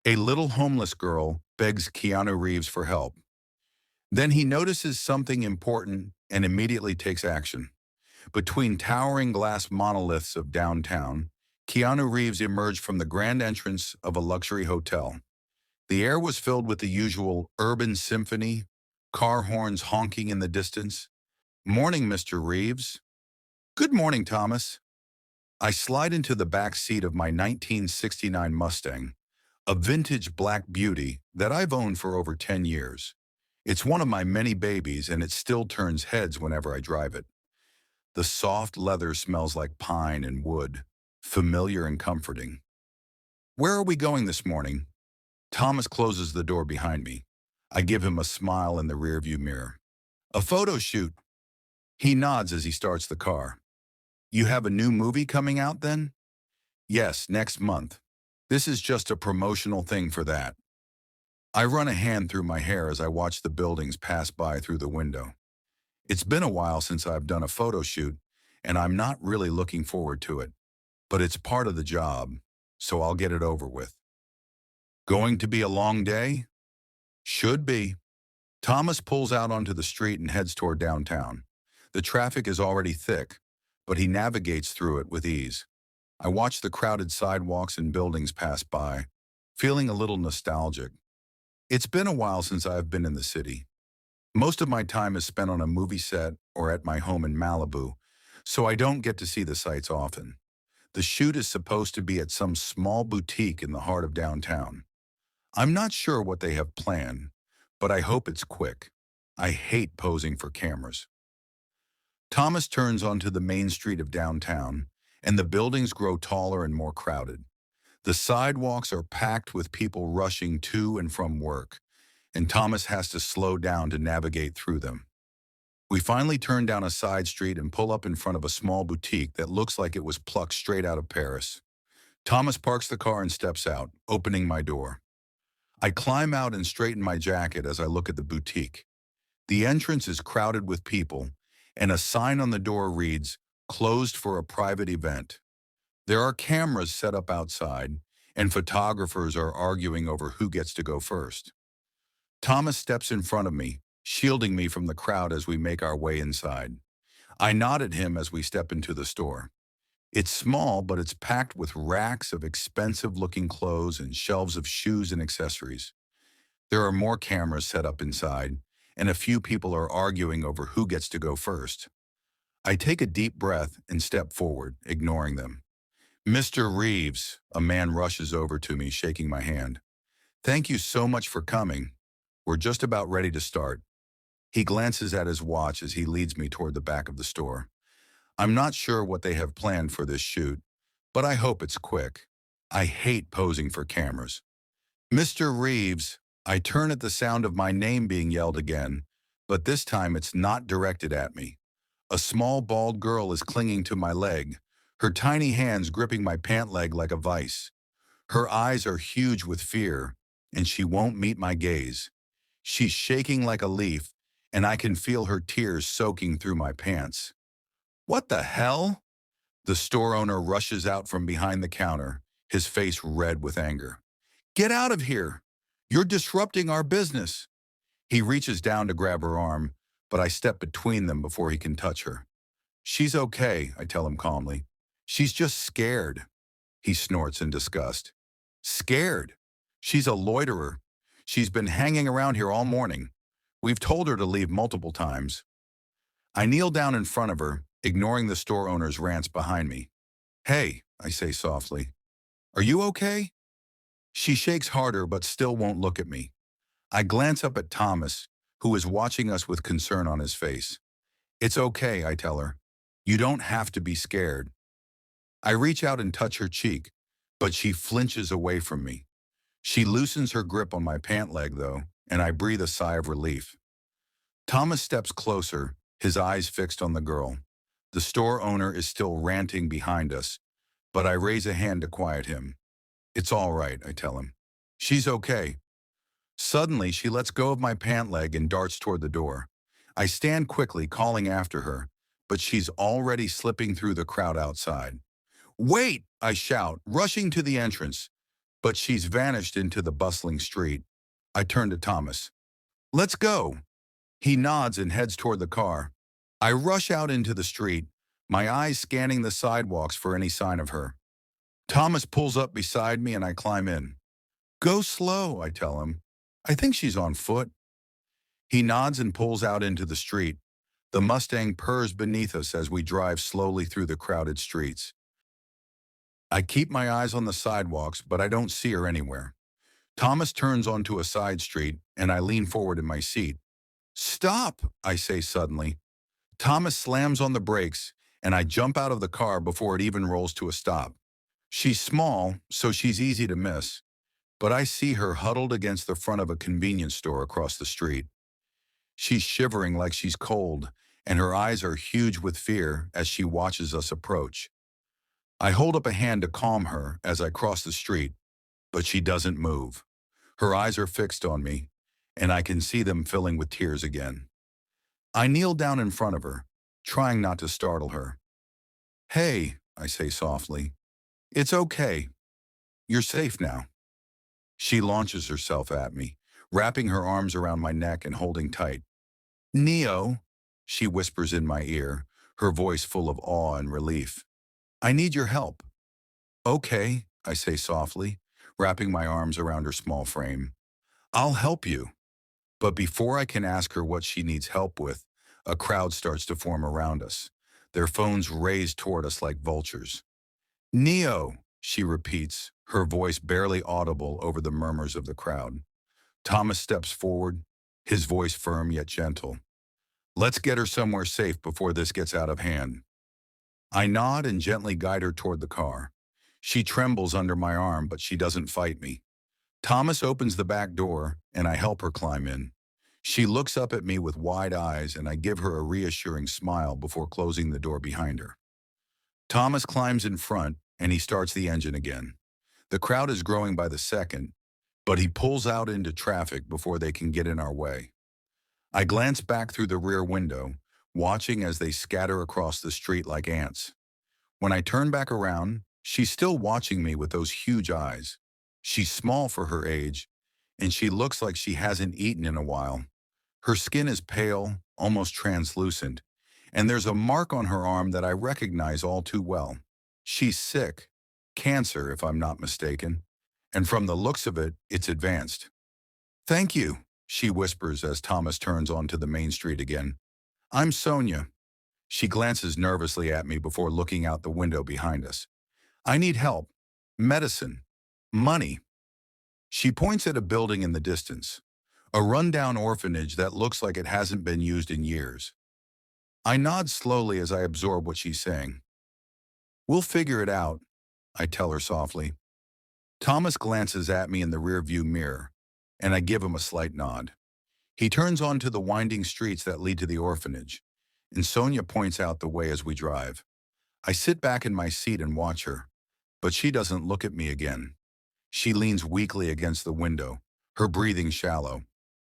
A little homeless girl begs Keanu Reeves for help. Then he notices something important and immediately takes action. Between towering glass monoliths of downtown, Keanu Reeves emerged from the grand entrance of a luxury hotel. The air was filled with the usual urban symphony, car horns honking in the distance. "Morning, Mr. Reeves." "Good morning, Thomas." I slide into the back seat of my 1969 Mustang, a vintage black beauty that I've owned for over 10 years. It's one of my many babies and it still turns heads whenever I drive it. The soft leather smells like pine and wood, familiar and comforting. "Where are we going this morning?" Thomas closes the door behind me. I give him a smile in the rearview mirror. "A photo shoot." He nods as he starts the car. "You have a new movie coming out then?" "Yes, next month. This is just a promotional thing for that." I run a hand through my hair as I watch the buildings pass by through the window. It's been a while since I've done a photo shoot, and I'm not really looking forward to it. But it's part of the job, so I'll get it over with. Going to be a long day? Should be. Thomas pulls out onto the street and heads toward downtown. The traffic is already thick, but he navigates through it with ease. I watch the crowded sidewalks and buildings pass by, feeling a little nostalgic. It's been a while since I've been in the city. Most of my time is spent on a movie set or at my home in Malibu, so I don't get to see the sights often. The shoot is supposed to be at some small boutique in the heart of downtown. I'm not sure what they have planned, but I hope it's quick. I hate posing for cameras. Thomas turns onto the main street of downtown, and the buildings grow taller and more crowded. The sidewalks are packed with people rushing to and from work, and Thomas has to slow down to navigate through them. We finally turn down a side street and pull up in front of a small boutique that looks like it was plucked straight out of Paris. Thomas parks the car and steps out, opening my door. I climb out and straighten my jacket as I look at the boutique. The entrance is crowded with people, and a sign on the door reads, "Closed for a private event." There are cameras set up outside, and photographers are arguing over who gets to go first. Thomas steps in front of me, shielding me from the crowd as we make our way inside. I nod at him as we step into the store. It's small, but it's packed with racks of expensive-looking clothes and shelves of shoes and accessories. There are more cameras set up inside, and a few people are arguing over who gets to go first. I take a deep breath and step forward, ignoring them. "Mr. Reeves," a man rushes over to me, shaking my hand. "Thank you so much for coming. We're just about ready to start." He glances at his watch as he leads me toward the back of the store. I'm not sure what they have planned for this shoot, but I hope it's quick. I hate posing for cameras. "Mr. Reeves." I turn at the sound of my name being yelled again, but this time it's not directed at me. A small bald girl is clinging to my leg, her tiny hands gripping my pant leg like a vice. Her eyes are huge with fear, and she won't meet my gaze. She's shaking like a leaf, and I can feel her tears soaking through my pants. "What the hell?" The store owner rushes out from behind the counter, his face red with anger. "Get out of here! You're disrupting our business." He reaches down to grab her arm, but I step between them before he can touch her. "She's okay," I tell him calmly. "She's just scared." He snorts in disgust. "Scared? She's a loiterer. She's been hanging around here all morning. We've told her to leave multiple times." I kneel down in front of her, ignoring the store owner's rants behind me. "Hey," I say softly, "are you okay?" She shakes harder but still won't look at me. I glance up at Thomas, who is watching us with concern on his face. "It's okay," I tell her. "You don't have to be scared." I reach out and touch her cheek, but she flinches away from me. She loosens her grip on my pant leg, though, and I breathe a sigh of relief. Thomas steps closer, his eyes fixed on the girl. The store owner is still ranting behind us, but I raise a hand to quiet him. "It's all right," I tell him. "She's okay." Suddenly, she lets go of my pant leg and darts toward the door. I stand quickly, calling after her, but she's already slipping through the crowd outside. "Wait!" I shout, rushing to the entrance. but she's vanished into the bustling street. I turn to Thomas. Let's go. He nods and heads toward the car. I rush out into the street, my eyes scanning the sidewalks for any sign of her. Thomas pulls up beside me and I climb in. Go slow, I tell him. I think she's on foot. He nods and pulls out into the street. The Mustang purrs beneath us as we drive slowly through the crowded streets. I keep my eyes on the sidewalks, but I don't see her anywhere. Thomas turns onto a side street, and I lean forward in my seat. Stop, I say suddenly. Thomas slams on the brakes, and I jump out of the car before it even rolls to a stop. She's small, so she's easy to miss, but I see her huddled against the front of a convenience store across the street. She's shivering like she's cold, and her eyes are huge with fear as she watches us approach. I hold up a hand to calm her as I cross the street, but she doesn't move. Her eyes are fixed on me, and I can see them filling with tears again. I kneel down in front of her, trying not to startle her. Hey, I say softly. It's okay. You're safe now. She launches herself at me, wrapping her arms around my neck and holding tight. Neo, she whispers in my ear, her voice full of awe and relief. I need your help. Okay, I say softly, wrapping my arms around her small frame. I'll help you. But before I can ask her what she needs help with, a crowd starts to form around us, their phones raised toward us like vultures. Neo, she repeats, her voice barely audible over the murmurs of the crowd. Thomas steps forward, his voice firm yet gentle. Let's get her somewhere safe before this gets out of hand. I nod and gently guide her toward the car. She trembles under my arm, but she doesn't fight me. Thomas opens the back door, and I help her climb in. She looks up at me with wide eyes, and I give her a reassuring smile before closing the door behind her. Thomas climbs in front, and he starts the engine again. The crowd is growing by the second, but he pulls out into traffic before they can get in our way. I glance back through the rear window, watching as they scatter across the street like ants. When I turn back around, she's still watching me with those huge eyes. She's small for her age, and she looks like she hasn't eaten in a while. Her skin is pale, almost translucent, and there's a mark on her arm that I recognize all too well. She's sick, cancer if I'm not mistaken, and from the looks of it, it's advanced. Thank you, she whispers as Thomas turns onto the main street again. I'm Sonia. She glances nervously at me before looking out the window behind us. I need help, medicine, money. She points at a building in the distance, a rundown orphanage that looks like it hasn't been used in years. I nod slowly as I absorb what she's saying. We'll figure it out, I tell her softly. Thomas glances at me in the rearview mirror, and I give him a slight nod. He turns onto the winding streets that lead to the orphanage, and Sonia points out the way as we drive. I sit back in my seat and watch her, but she doesn't look at me again. She leans weakly against the window, her breathing shallow.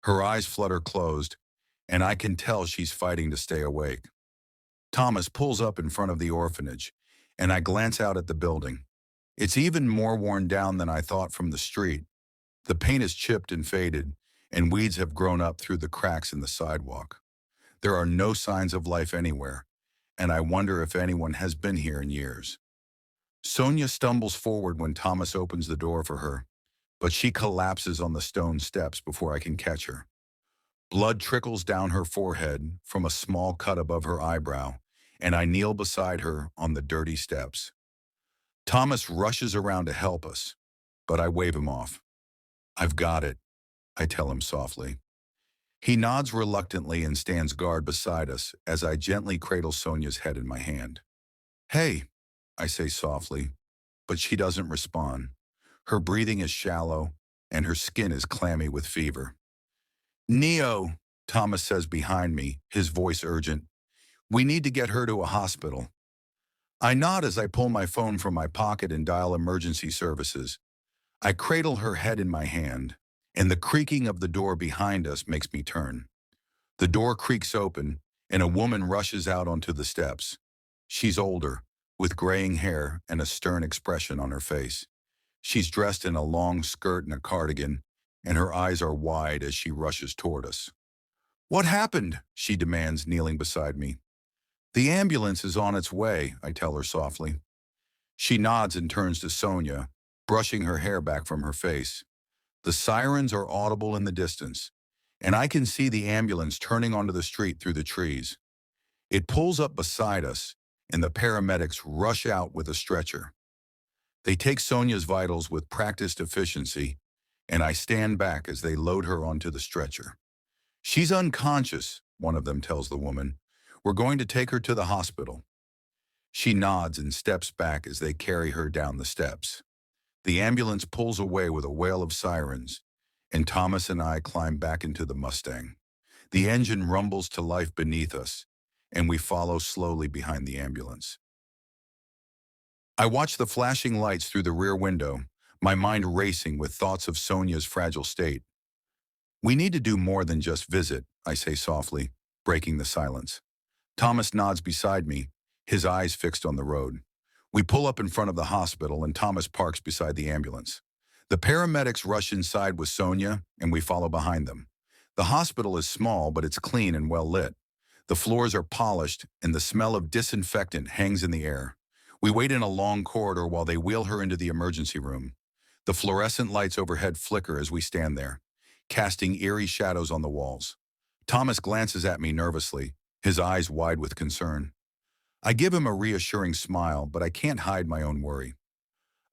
Her eyes flutter closed, and I can tell she's fighting to stay awake. Thomas pulls up in front of the orphanage, and I glance out at the building. It's even more worn down than I thought from the street. The paint is chipped and faded, and weeds have grown up through the cracks in the sidewalk. There are no signs of life anywhere, and I wonder if anyone has been here in years. Sonia stumbles forward when Thomas opens the door for her, but she collapses on the stone steps before I can catch her. Blood trickles down her forehead from a small cut above her eyebrow, and I kneel beside her on the dirty steps. Thomas rushes around to help us, but I wave him off. I've got it, I tell him softly. He nods reluctantly and stands guard beside us as I gently cradle Sonia's head in my hand. Hey, I say softly, but she doesn't respond. Her breathing is shallow, and her skin is clammy with fever. Neo, Thomas says behind me, his voice urgent. We need to get her to a hospital. I nod as I pull my phone from my pocket and dial emergency services. I cradle her head in my hand, and the creaking of the door behind us makes me turn. The door creaks open, and a woman rushes out onto the steps. She's older, with graying hair and a stern expression on her face. She's dressed in a long skirt and a cardigan, and her eyes are wide as she rushes toward us. "What happened?" she demands, kneeling beside me. "The ambulance is on its way," I tell her softly. She nods and turns to Sonia, brushing her hair back from her face. The sirens are audible in the distance, and I can see the ambulance turning onto the street through the trees. It pulls up beside us, and the paramedics rush out with a stretcher. They take Sonia's vitals with practiced efficiency, and I stand back as they load her onto the stretcher. "She's unconscious," one of them tells the woman. "We're going to take her to the hospital." She nods and steps back as they carry her down the steps. The ambulance pulls away with a wail of sirens, and Thomas and I climb back into the Mustang. The engine rumbles to life beneath us, and we follow slowly behind the ambulance. I watch the flashing lights through the rear window, my mind racing with thoughts of Sonia's fragile state. "We need to do more than just visit," I say softly, breaking the silence. Thomas nods beside me, his eyes fixed on the road. We pull up in front of the hospital and Thomas parks beside the ambulance. The paramedics rush inside with Sonia, and we follow behind them. The hospital is small, but it's clean and well lit. The floors are polished, and the smell of disinfectant hangs in the air. We wait in a long corridor while they wheel her into the emergency room. The fluorescent lights overhead flicker as we stand there, casting eerie shadows on the walls. Thomas glances at me nervously, his eyes wide with concern. I give him a reassuring smile, but I can't hide my own worry.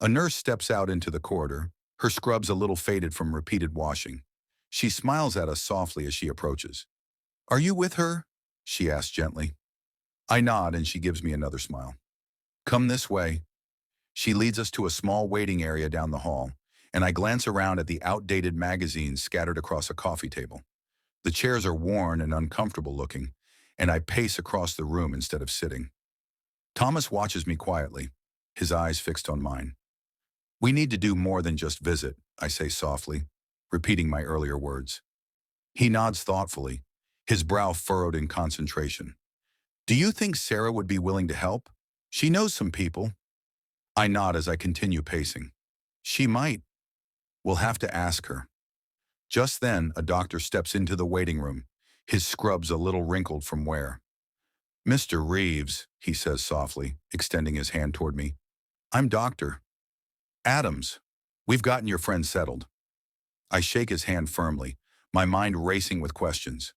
A nurse steps out into the corridor, her scrubs a little faded from repeated washing. She smiles at us softly as she approaches. "Are you with her?" she asks gently. I nod and she gives me another smile. "Come this way." She leads us to a small waiting area down the hall, and I glance around at the outdated magazines scattered across a coffee table. The chairs are worn and uncomfortable looking, and I pace across the room instead of sitting. Thomas watches me quietly, his eyes fixed on mine. "We need to do more than just visit," I say softly, repeating my earlier words. He nods thoughtfully, his brow furrowed in concentration. "Do you think Sarah would be willing to help? She knows some people." I nod as I continue pacing. "She might. We'll have to ask her." Just then, a doctor steps into the waiting room, his scrubs a little wrinkled from wear. "Mr. Reeves," he says softly, extending his hand toward me. "I'm Dr. Adams. We've gotten your friend settled." I shake his hand firmly, my mind racing with questions.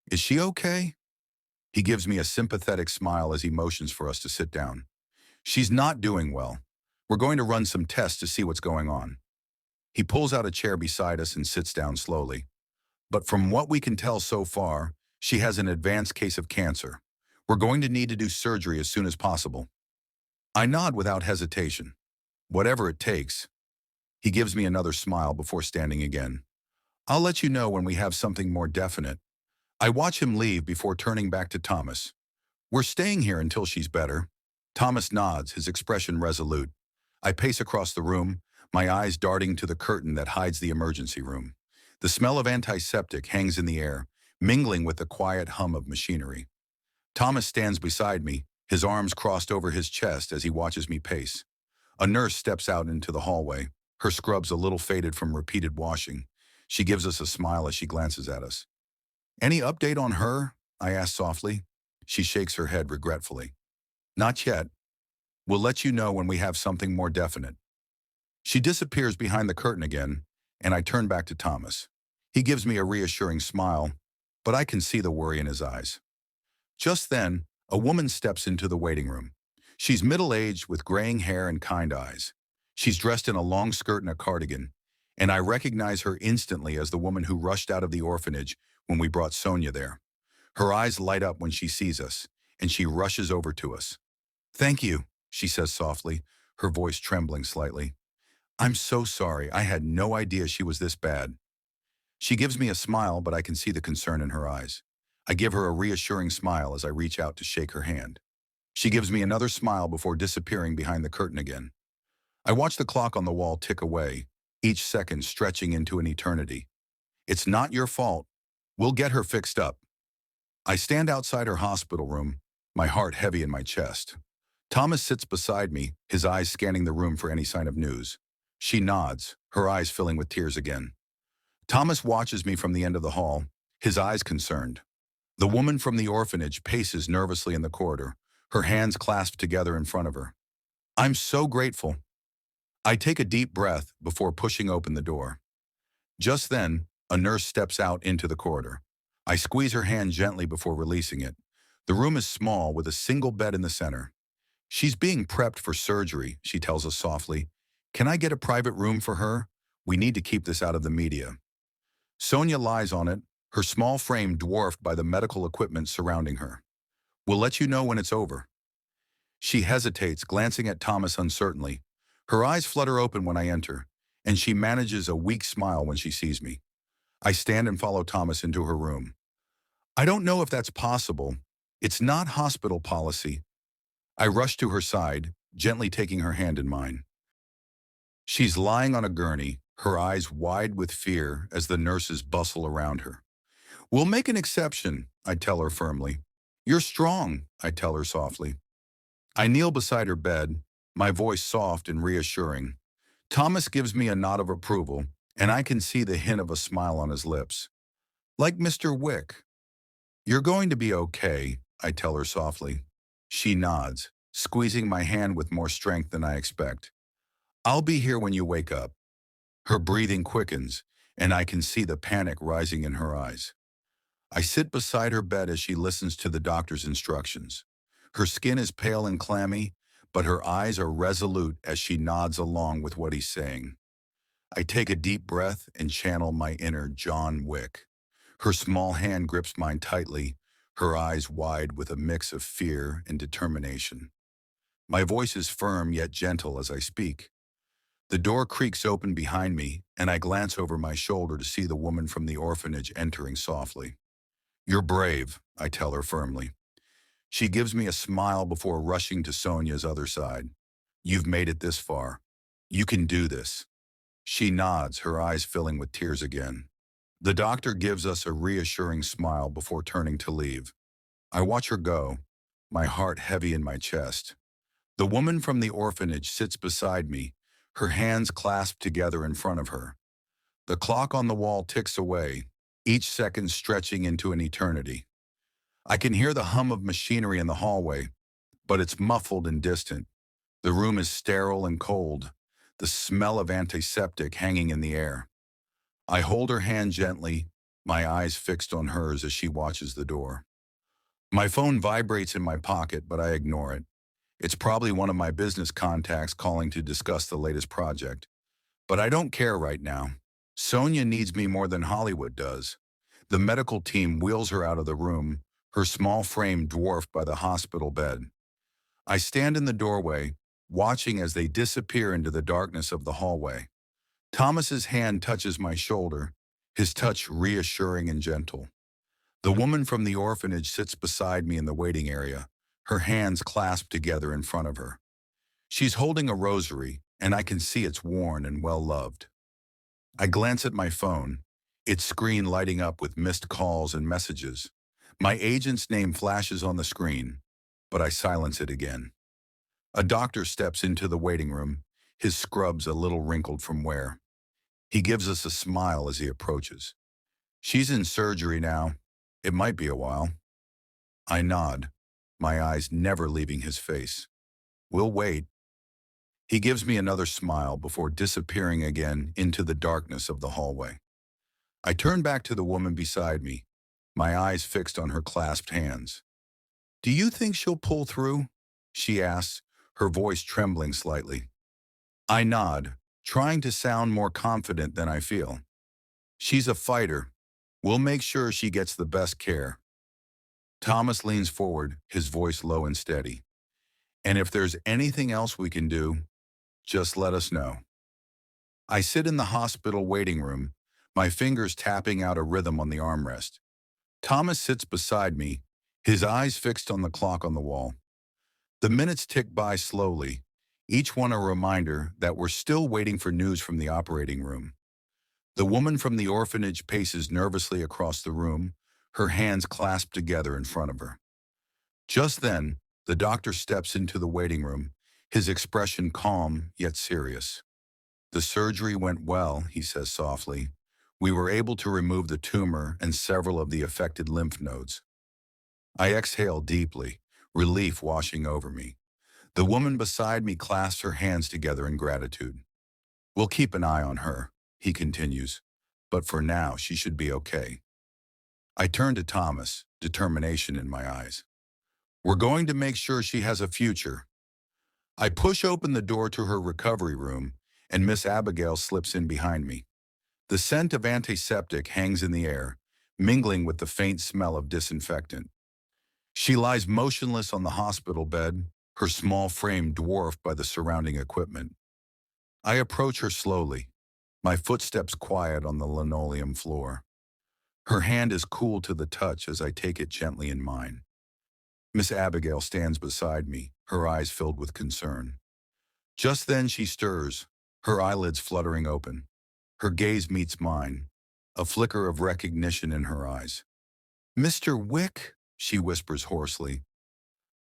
"Is she okay?" He gives me a sympathetic smile as he motions for us to sit down. "She's not doing well. We're going to run some tests to see what's going on." He pulls out a chair beside us and sits down slowly. "But from what we can tell so far, she has an advanced case of cancer. We're going to need to do surgery as soon as possible." I nod without hesitation. "Whatever it takes." He gives me another smile before standing again. "I'll let you know when we have something more definite." I watch him leave before turning back to Thomas. "We're staying here until she's better." Thomas nods, his expression resolute. I pace across the room, my eyes darting to the curtain that hides the emergency room. The smell of antiseptic hangs in the air, mingling with the quiet hum of machinery. Thomas stands beside me, his arms crossed over his chest as he watches me pace. A nurse steps out into the hallway, her scrubs a little faded from repeated washing. She gives us a smile as she glances at us. "Any update on her?" I ask softly. She shakes her head regretfully. "Not yet. We'll let you know when we have something more definite." She disappears behind the curtain again, and I turn back to Thomas. He gives me a reassuring smile, but I can see the worry in his eyes. Just then, a woman steps into the waiting room. She's middle-aged with graying hair and kind eyes. She's dressed in a long skirt and a cardigan, and I recognize her instantly as the woman who rushed out of the orphanage when we brought Sonia there. Her eyes light up when she sees us, and she rushes over to us. "Thank you," she says softly, her voice trembling slightly. "I'm so sorry. I had no idea she was this bad." She gives me a smile, but I can see the concern in her eyes. I give her a reassuring smile as I reach out to shake her hand. She gives me another smile before disappearing behind the curtain again. I watch the clock on the wall tick away, each second stretching into an eternity. "It's not your fault. We'll get her fixed up." I stand outside her hospital room, my heart heavy in my chest. Thomas sits beside me, his eyes scanning the room for any sign of news. She nods, her eyes filling with tears again. Thomas watches me from the end of the hall, his eyes concerned. The woman from the orphanage paces nervously in the corridor, her hands clasped together in front of her. I'm so grateful. I take a deep breath before pushing open the door. Just then, a nurse steps out into the corridor. I squeeze her hand gently before releasing it. The room is small with a single bed in the center. She's being prepped for surgery, she tells us softly. Can I get a private room for her? We need to keep this out of the media. Sonia lies on it, her small frame dwarfed by the medical equipment surrounding her. We'll let you know when it's over. She hesitates, glancing at Thomas uncertainly. Her eyes flutter open when I enter, and she manages a weak smile when she sees me. I stand and follow Thomas into her room. I don't know if that's possible. It's not hospital policy. I rush to her side, gently taking her hand in mine. She's lying on a gurney, her eyes wide with fear as the nurses bustle around her. We'll make an exception, I tell her firmly. You're strong, I tell her softly. I kneel beside her bed, my voice soft and reassuring. Thomas gives me a nod of approval, and I can see the hint of a smile on his lips. Like Mr. Wick. You're going to be okay, I tell her softly. She nods, squeezing my hand with more strength than I expect. I'll be here when you wake up. Her breathing quickens, and I can see the panic rising in her eyes. I sit beside her bed as she listens to the doctor's instructions. Her skin is pale and clammy, but her eyes are resolute as she nods along with what he's saying. I take a deep breath and channel my inner John Wick. Her small hand grips mine tightly, her eyes wide with a mix of fear and determination. My voice is firm yet gentle as I speak. The door creaks open behind me, and I glance over my shoulder to see the woman from the orphanage entering softly. You're brave, I tell her firmly. She gives me a smile before rushing to Sonia's other side. You've made it this far. You can do this. She nods, her eyes filling with tears again. The doctor gives us a reassuring smile before turning to leave. I watch her go, my heart heavy in my chest. The woman from the orphanage sits beside me, her hands clasped together in front of her. The clock on the wall ticks away, each second stretching into an eternity. I can hear the hum of machinery in the hallway, but it's muffled and distant. The room is sterile and cold, the smell of antiseptic hanging in the air. I hold her hand gently, my eyes fixed on hers as she watches the door. My phone vibrates in my pocket, but I ignore it. It's probably one of my business contacts calling to discuss the latest project. But I don't care right now. Sonia needs me more than Hollywood does. The medical team wheels her out of the room, her small frame dwarfed by the hospital bed. I stand in the doorway, watching as they disappear into the darkness of the hallway. Thomas's hand touches my shoulder, his touch reassuring and gentle. The woman from the orphanage sits beside me in the waiting area, her hands clasped together in front of her. She's holding a rosary, and I can see it's worn and well-loved. I glance at my phone, its screen lighting up with missed calls and messages. My agent's name flashes on the screen, but I silence it again. A doctor steps into the waiting room, his scrubs a little wrinkled from wear. He gives us a smile as he approaches. She's in surgery now. It might be a while. I nod, my eyes never leaving his face. We'll wait. He gives me another smile before disappearing again into the darkness of the hallway. I turn back to the woman beside me, my eyes fixed on her clasped hands. Do you think she'll pull through? She asks, her voice trembling slightly. I nod, trying to sound more confident than I feel. She's a fighter. We'll make sure she gets the best care. Thomas leans forward, his voice low and steady. And if there's anything else we can do, just let us know. I sit in the hospital waiting room, my fingers tapping out a rhythm on the armrest. Thomas sits beside me, his eyes fixed on the clock on the wall. The minutes tick by slowly, each one a reminder that we're still waiting for news from the operating room. The woman from the orphanage paces nervously across the room, her hands clasped together in front of her. Just then, the doctor steps into the waiting room, his expression calm yet serious. The surgery went well, he says softly. We were able to remove the tumor and several of the affected lymph nodes. I exhale deeply, relief washing over me. The woman beside me clasps her hands together in gratitude. We'll keep an eye on her, he continues. But for now, she should be okay. I turn to Thomas, determination in my eyes. We're going to make sure she has a future. I push open the door to her recovery room, and Miss Abigail slips in behind me. The scent of antiseptic hangs in the air, mingling with the faint smell of disinfectant. She lies motionless on the hospital bed, her small frame dwarfed by the surrounding equipment. I approach her slowly, my footsteps quiet on the linoleum floor. Her hand is cool to the touch as I take it gently in mine. Miss Abigail stands beside me, her eyes filled with concern. Just then she stirs, her eyelids fluttering open. Her gaze meets mine, a flicker of recognition in her eyes. "Mr. Wick," she whispers hoarsely.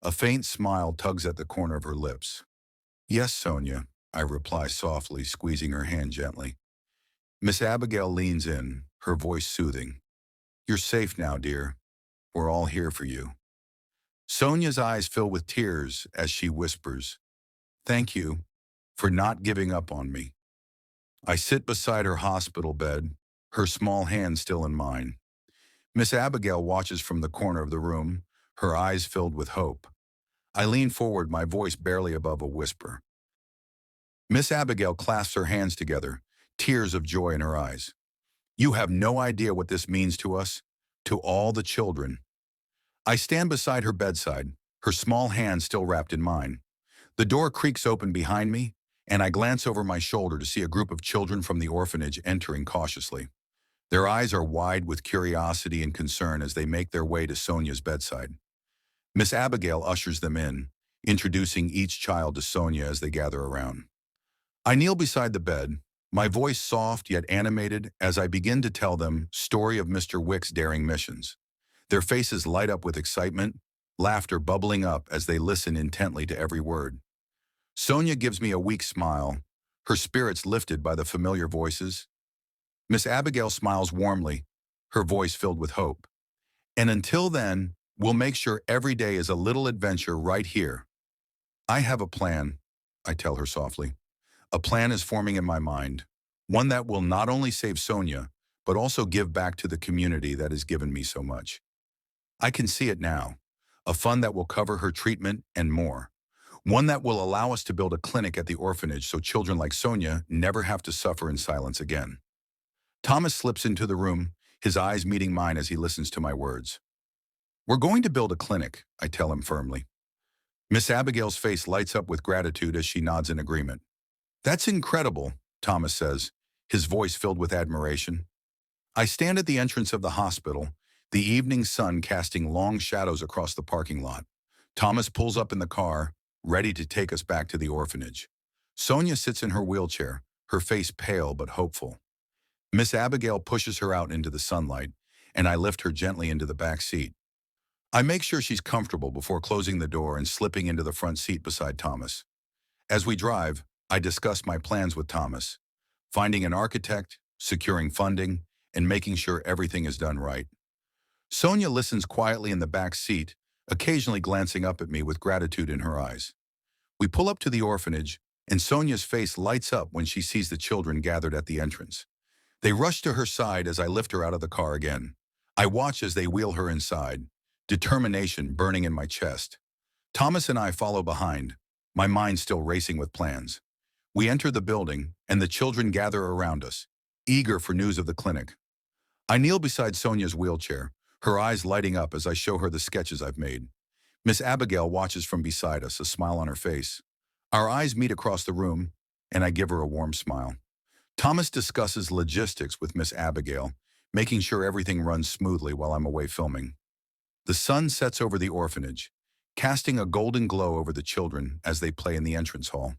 A faint smile tugs at the corner of her lips. "Yes, Sonia," I reply softly, squeezing her hand gently. Miss Abigail leans in, her voice soothing. "You're safe now, dear. We're all here for you." Sonia's eyes fill with tears as she whispers, "Thank you for not giving up on me." I sit beside her hospital bed, her small hand still in mine. Miss Abigail watches from the corner of the room, her eyes filled with hope. I lean forward, my voice barely above a whisper. Miss Abigail clasps her hands together, tears of joy in her eyes. "You have no idea what this means to us, to all the children." I stand beside her bedside, her small hand still wrapped in mine. The door creaks open behind me, and I glance over my shoulder to see a group of children from the orphanage entering cautiously. Their eyes are wide with curiosity and concern as they make their way to Sonia's bedside. Miss Abigail ushers them in, introducing each child to Sonia as they gather around. I kneel beside the bed, my voice soft yet animated as I begin to tell them story of Mr. Wick's daring missions. Their faces light up with excitement, laughter bubbling up as they listen intently to every word. Sonia gives me a weak smile, her spirits lifted by the familiar voices. Miss Abigail smiles warmly, her voice filled with hope. "And until then, we'll make sure every day is a little adventure right here." "I have a plan," I tell her softly. "A plan is forming in my mind, one that will not only save Sonia, but also give back to the community that has given me so much. I can see it now, a fund that will cover her treatment and more. One that will allow us to build a clinic at the orphanage so children like Sonia never have to suffer in silence again." Thomas slips into the room, his eyes meeting mine as he listens to my words. "We're going to build a clinic," I tell him firmly. Miss Abigail's face lights up with gratitude as she nods in agreement. "That's incredible," Thomas says, his voice filled with admiration. I stand at the entrance of the hospital, the evening sun casting long shadows across the parking lot. Thomas pulls up in the car, ready to take us back to the orphanage. Sonia sits in her wheelchair, her face pale but hopeful. Miss Abigail pushes her out into the sunlight, and I lift her gently into the back seat. I make sure she's comfortable before closing the door and slipping into the front seat beside Thomas. As we drive, I discuss my plans with Thomas, finding an architect, securing funding, and making sure everything is done right. Sonia listens quietly in the back seat, occasionally glancing up at me with gratitude in her eyes. We pull up to the orphanage, and Sonia's face lights up when she sees the children gathered at the entrance. They rush to her side as I lift her out of the car again. I watch as they wheel her inside, determination burning in my chest. Thomas and I follow behind, my mind still racing with plans. We enter the building, and the children gather around us, eager for news of the clinic. I kneel beside Sonia's wheelchair, her eyes lighting up as I show her the sketches I've made. Miss Abigail watches from beside us, a smile on her face. Our eyes meet across the room, and I give her a warm smile. Thomas discusses logistics with Miss Abigail, making sure everything runs smoothly while I'm away filming. The sun sets over the orphanage, casting a golden glow over the children as they play in the entrance hall.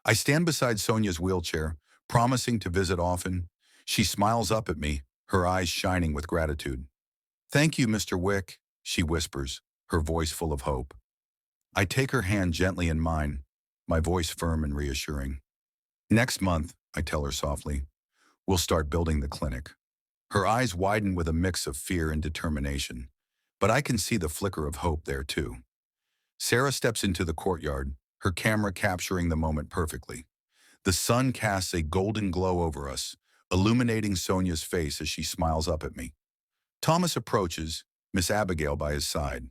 I stand beside Sonia's wheelchair, promising to visit often. She smiles up at me, her eyes shining with gratitude. "Thank you, Mr. Wick," she whispers, her voice full of hope. I take her hand gently in mine, my voice firm and reassuring. Next month, I tell her softly. We'll start building the clinic. Her eyes widen with a mix of fear and determination, but I can see the flicker of hope there too. Sarah steps into the courtyard, her camera capturing the moment perfectly. The sun casts a golden glow over us, illuminating Sonia's face as she smiles up at me. Thomas approaches, Miss Abigail by his side.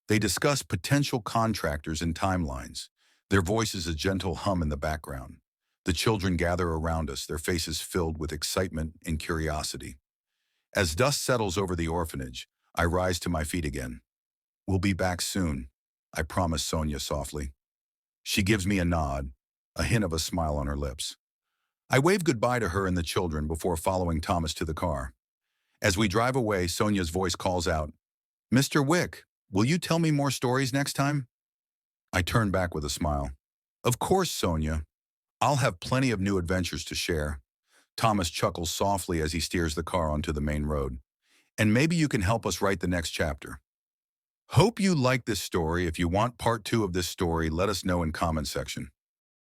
They discuss potential contractors and timelines, their voices a gentle hum in the background. The children gather around us, their faces filled with excitement and curiosity. As dust settles over the orphanage, I rise to my feet again. We'll be back soon, I promise Sonia softly. She gives me a nod, a hint of a smile on her lips. I wave goodbye to her and the children before following Thomas to the car. As we drive away, Sonia's voice calls out, Mr. Wick, will you tell me more stories next time? I turn back with a smile. Of course, Sonia. I'll have plenty of new adventures to share. Thomas chuckles softly as he steers the car onto the main road. And maybe you can help us write the next chapter. Hope you like this story. If you want part 2 of this story, let us know in comment section.